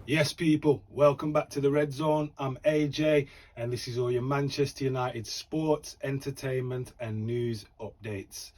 Yes, people, welcome back to the Red Zone. I'm AJ, and this is all your Manchester United sports, entertainment, and news updates.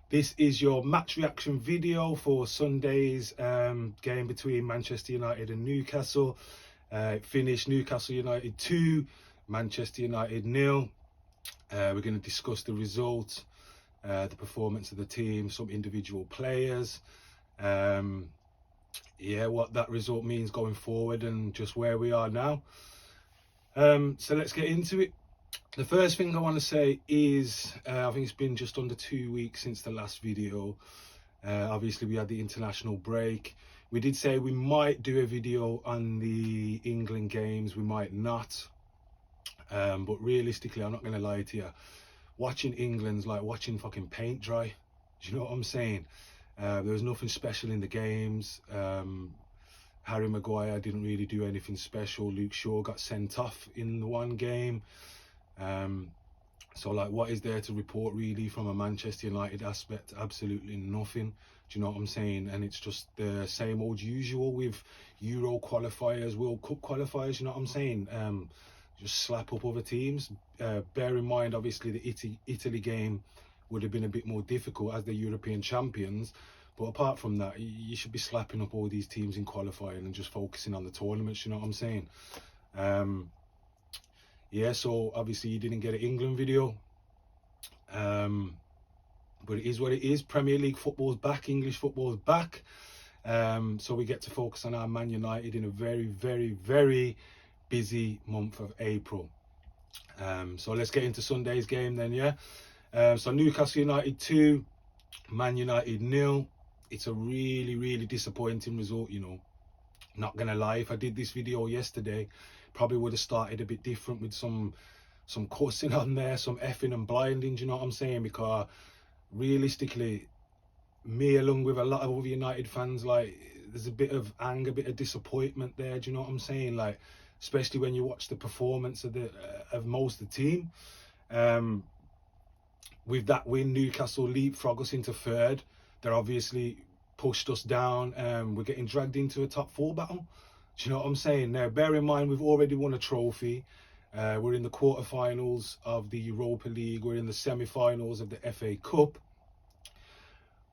This is your match reaction video for Sunday's game between Manchester United and Newcastle. It finished Newcastle United 2, Manchester United 0. We're going to discuss the result, the performance of the team, some individual players. What that result means going forward and just where we are now. So let's get into it. The first thing I want to say is I think it's been just under 2 weeks since the last video. Obviously we had the international break. We did say we might do a video on the England games, we might not, but realistically, I'm not going to lie to you, watching England's like watching fucking paint dry. Do you know what I'm saying? There was nothing special in the games. Harry Maguire didn't really do anything special. Luke Shaw got sent off in the one game. So like, what is there to report really from a Manchester United aspect? Absolutely nothing. Do you know what I'm saying? And it's just the same old usual with Euro qualifiers, World Cup qualifiers. You know what I'm saying? Just slap up other teams. Bear in mind, obviously, the Italy game would have been a bit more difficult as the European champions, but apart from that, you should be slapping up all these teams in qualifying and just focusing on the tournaments. You know what I'm saying? So obviously you didn't get an England video, but it is what it is. Premier League football's back, English football's back, so we get to focus on our Man United in a very, very, very busy month of April. So let's get into Sunday's game then. So Newcastle United 2, Man United 0. It's a really, really disappointing result, you know. Not gonna lie, if I did this video yesterday, probably would have started a bit different with some cussing on there, some effing and blinding, do you know what I'm saying? Because realistically, me along with a lot of other United fans, like, there's a bit of anger, a bit of disappointment there, do you know what I'm saying? Like, especially when you watch the performance of most of the team. With that win, Newcastle leapfrog us into third. They're obviously pushed us down. We're getting dragged into a top 4 battle. Do you know what I'm saying? Now, bear in mind, we've already won a trophy. We're in the quarterfinals of the Europa League. We're in the semi-finals of the FA Cup.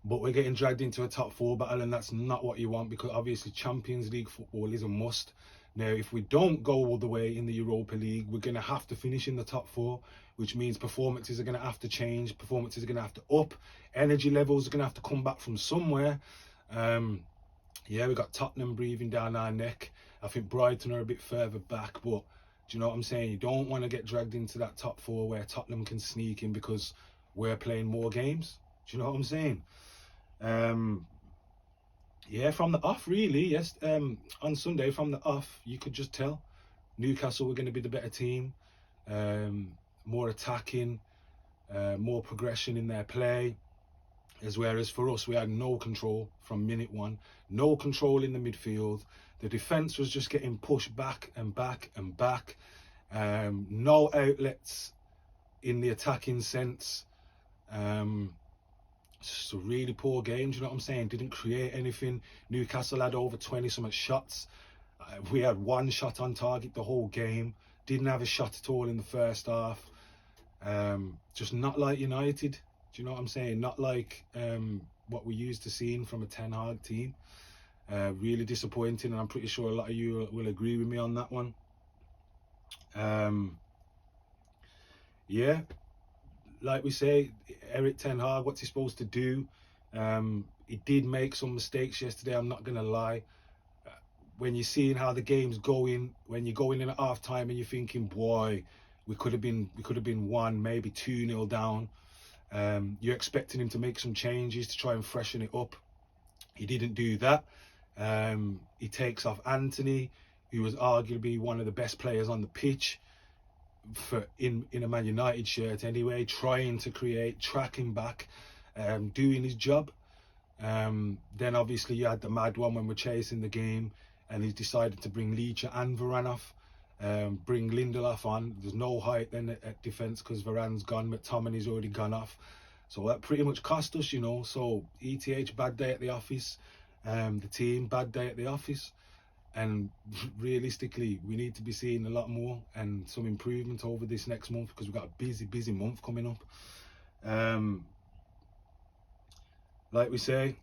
But we're getting dragged into a top 4 battle, and that's not what you want, because obviously Champions League football is a must. Now, if we don't go all the way in the Europa League, we're going to have to finish in the top 4, which means performances are going to have to change. Performances are going to have to up. Energy levels are going to have to come back from somewhere. We got Tottenham breathing down our neck. I think Brighton are a bit further back, but do you know what I'm saying? You don't want to get dragged into that top 4 where Tottenham can sneak in because we're playing more games. Do you know what I'm saying? From the off, really, yes. On Sunday, from the off, you could just tell Newcastle were going to be the better team, more attacking, more progression in their play. Whereas for us, we had no control from minute one, no control in the midfield. The defence was just getting pushed back and back and back. No outlets in the attacking sense. It's a really poor game, do you know what I'm saying? Didn't create anything. Newcastle had over 20 something shots. We had one shot on target the whole game. Didn't have a shot at all in the first half. Just not like United, do you know what I'm saying? Not like what we used to seeing from a Ten Hag team. Really disappointing, and I'm pretty sure a lot of you will agree with me on that one. Like we say, Eric Ten Hag, what's he supposed to do? He did make some mistakes yesterday, I'm not going to lie. When you're seeing how the game's going, when you're going in at half time and you're thinking, boy, we could have been 1, maybe 2-0 down. You're expecting him to make some changes to try and freshen it up. He didn't do that. He takes off Anthony, who was arguably one of the best players on the pitch, in a Man United shirt anyway, trying to create, tracking back, doing his job. Then obviously you had the mad one when we're chasing the game, and he's decided to bring Leach and Varane off, bring Lindelof on. There's no height then at defence because Varane's gone, McTominay's already gone off, so that pretty much cost us, you know. So ETH, bad day at the office. The team, bad day at the office. And realistically, we need to be seeing a lot more and some improvement over this next month, because we've got a busy month coming up. Like we say,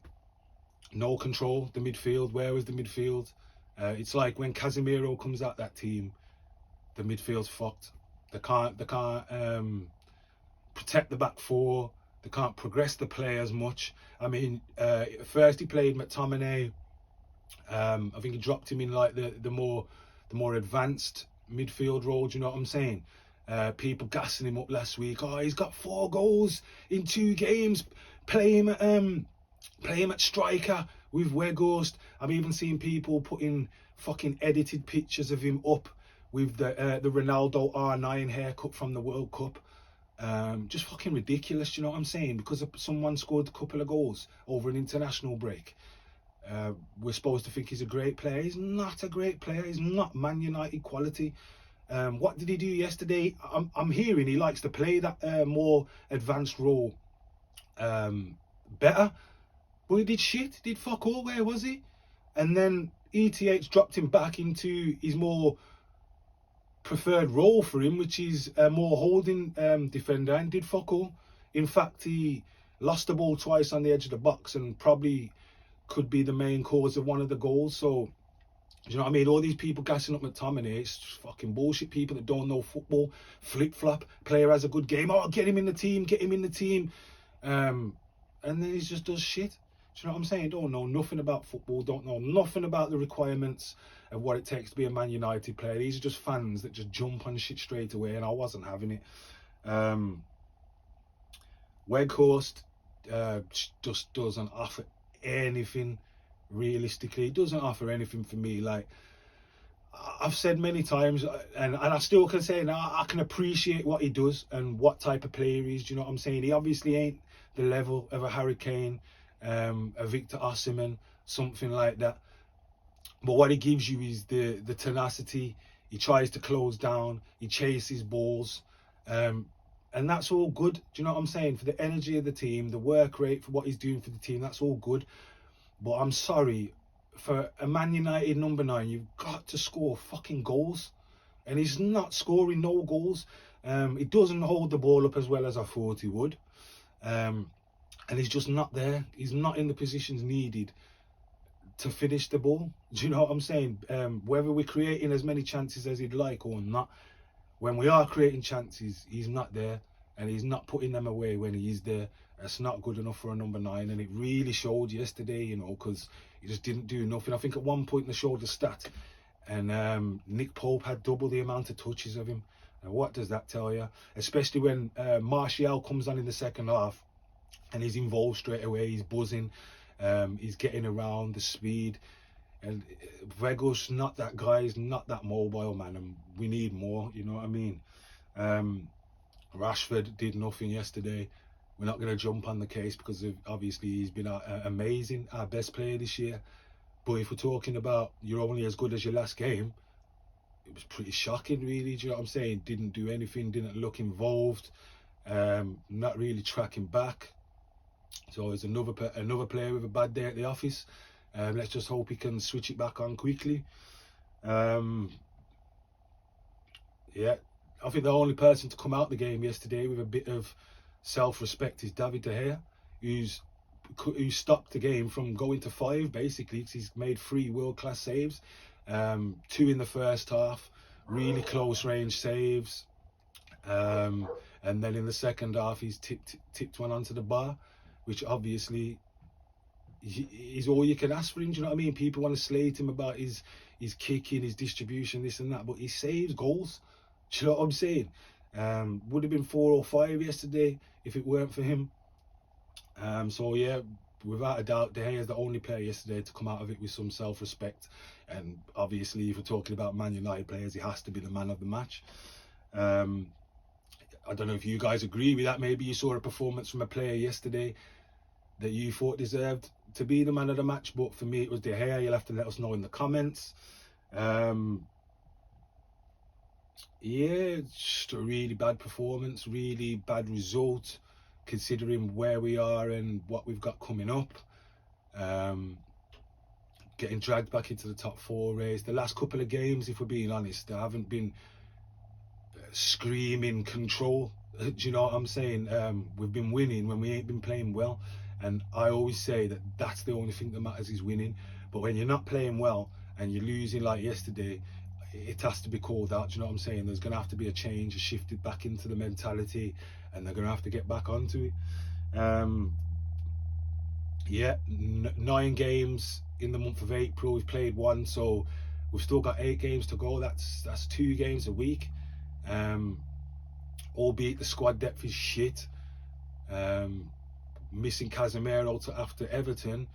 no control, the midfield. Where was the midfield? It's like when Casemiro comes out that team, the midfield's fucked. They can't protect the back four. They can't progress the play as much. I mean, first he played McTominay. I think he dropped him in like the more advanced midfield role. Do you know what I'm saying? People gassing him up last week. Oh, he's got 4 goals in 2 games. Play him at striker with Weghorst. I'm even seeing people putting fucking edited pictures of him up with the Ronaldo R9 haircut from the World Cup. Just fucking ridiculous, you know what I'm saying? Because someone scored a couple of goals over an international break. We're supposed to think he's a great player. He's not a great player. He's not Man United quality. What did he do yesterday? I'm hearing he likes to play that more advanced role better. But he did shit. He did fuck all. Where was he? And then ETH dropped him back into his more preferred role for him, which is a more holding defender, and did fuck all. In fact, he lost the ball twice on the edge of the box and probably could be the main cause of one of the goals. So, you know what I mean? All these people gassing up McTominay, it's fucking bullshit. People that don't know football, flip-flop. Player has a good game. Oh, get him in the team, get him in the team. And then he just does shit. Do you know what I'm saying? Don't know nothing about football, don't know nothing about the requirements of what it takes to be a Man United player. These are just fans that just jump on shit straight away, and I wasn't having it. Weghorst just doesn't offer anything realistically. It doesn't offer anything for me. Like I've said many times, and I still can say now, I can appreciate what he does and what type of player he is. Do you know what I'm saying? He obviously ain't the level of a Harry Kane, a Victor Osimhen, something like that. But what he gives you is the tenacity. He tries to close down. He chases balls. And that's all good. Do you know what I'm saying? For the energy of the team, the work rate, for what he's doing for the team, that's all good. But I'm sorry, for a Man United number 9, you've got to score fucking goals. And he's not scoring no goals. He doesn't hold the ball up as well as I thought he would. And he's just not there. He's not in the positions needed to finish the ball. Do you know what I'm saying? Whether we're creating as many chances as he'd like or not, when we are creating chances, he's not there, and he's not putting them away when he is there. That's not good enough for a number 9, and it really showed yesterday, you know, because he just didn't do nothing. I think at one point they showed the stat, and Nick Pope had double the amount of touches of him. And what does that tell you? Especially when Martial comes on in the second half, and he's involved straight away. He's buzzing, he's getting around, the speed. And Weghorst's not that guy. He's not that mobile, man, and we need more. You know what I mean? Rashford did nothing yesterday. We're not going to jump on the case because obviously he's been amazing, our best player this year. But if we're talking about you're only as good as your last game, it was pretty shocking, really. Do you know what I'm saying? Didn't do anything, didn't look involved, not really tracking back. So it's another player with a bad day at the office. Let's just hope he can switch it back on quickly. Yeah, I think the only person to come out the game yesterday with a bit of self-respect is David De Gea, who stopped the game from going to 5 basically, because he's made 3 world-class saves, 2 in the first half, really close range saves, and then in the second half he's tipped one onto the bar, which obviously is all you can ask for him. Do you know what I mean? People want to slate him about his kicking, his distribution, this and that, but he saves goals. Do you know what I'm saying? Would have been 4 or 5 yesterday if it weren't for him. So yeah, without a doubt, De Gea is the only player yesterday to come out of it with some self-respect. And obviously, if we're talking about Man United players, he has to be the man of the match. I don't know if you guys agree with that. Maybe you saw a performance from a player yesterday that you thought deserved to be the man of the match, but for me it was De Gea. You'll have to let us know in the comments. Yeah, just a really bad performance, really bad result, considering where we are and what we've got coming up. getting dragged back into the top 4 race. The last couple of games, if we're being honest, they haven't been screaming control. Do you know what I'm saying? We've been winning when we ain't been playing well, and I always say that that's the only thing that matters is winning. But when you're not playing well and you're losing like yesterday, it has to be called out. Do you know what I'm saying? There's going to have to be a change, a shifted back into the mentality, and they're going to have to get back onto it. Yeah, 9 games in the month of April. We've played 1, so we've still got 8 games to go. That's 2 games a week. Albeit the squad depth is shit. Missing Casemiro after Everton,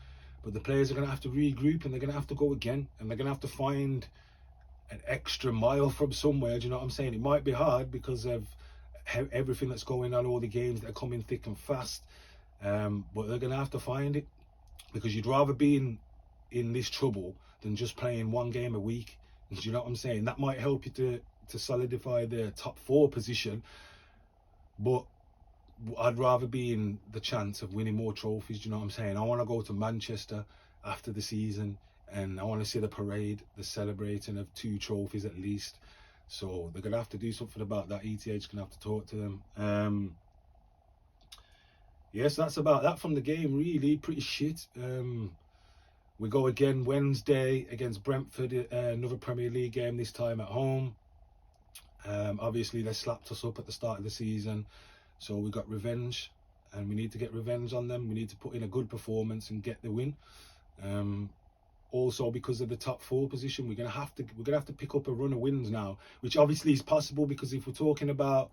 but the players are going to have to regroup, and they're going to have to go again, and they're going to have to find an extra mile from somewhere. Do you know what I'm saying? It might be hard because of everything that's going on, all the games that are coming thick and fast, but they're going to have to find it, because you'd rather be in this trouble than just playing 1 game a week. Do you know what I'm saying? That might help you to solidify the top 4 position, but I'd rather be in the chance of winning more trophies. Do you know what I'm saying? I want to go to Manchester after the season, and I want to see the parade, the celebrating of 2 trophies at least. So they're going to have to do something about that. ETH going to have to talk to them. Yes, that's about that from the game, really. Pretty shit. We go again Wednesday against Brentford, another Premier League game, this time at home. Obviously, they slapped us up at the start of the season, so we got revenge, and we need to get revenge on them. We need to put in a good performance and get the win. Also, because of the top 4 position, we're gonna have to pick up a run of wins now, which obviously is possible, because if we're talking about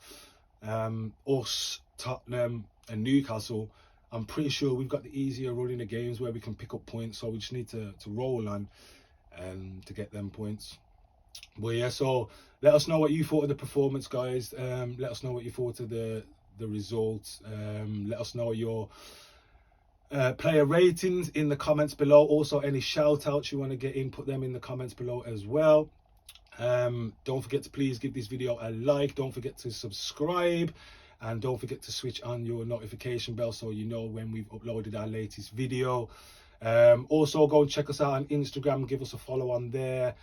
us, Tottenham and Newcastle, I'm pretty sure we've got the easier running of games where we can pick up points. So we just need to roll on to get them points. But yeah, so let us know what you thought of the performance, guys. Let us know what you thought of the results. Let us know your player ratings in the comments below. Also, any shout outs you want to get in, put them in the comments below as well. Don't forget to please give this video a like. Don't forget to subscribe, and don't forget to switch on your notification bell so you know when we've uploaded our latest video. Also, go and check us out on Instagram. Give us a follow on there.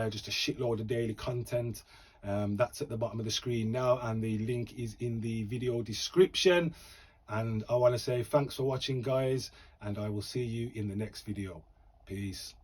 Just a shitload of daily content. That's at the bottom of the screen now, and the link is in the video description. And I want to say thanks for watching, guys, and I will see you in the next video. Peace.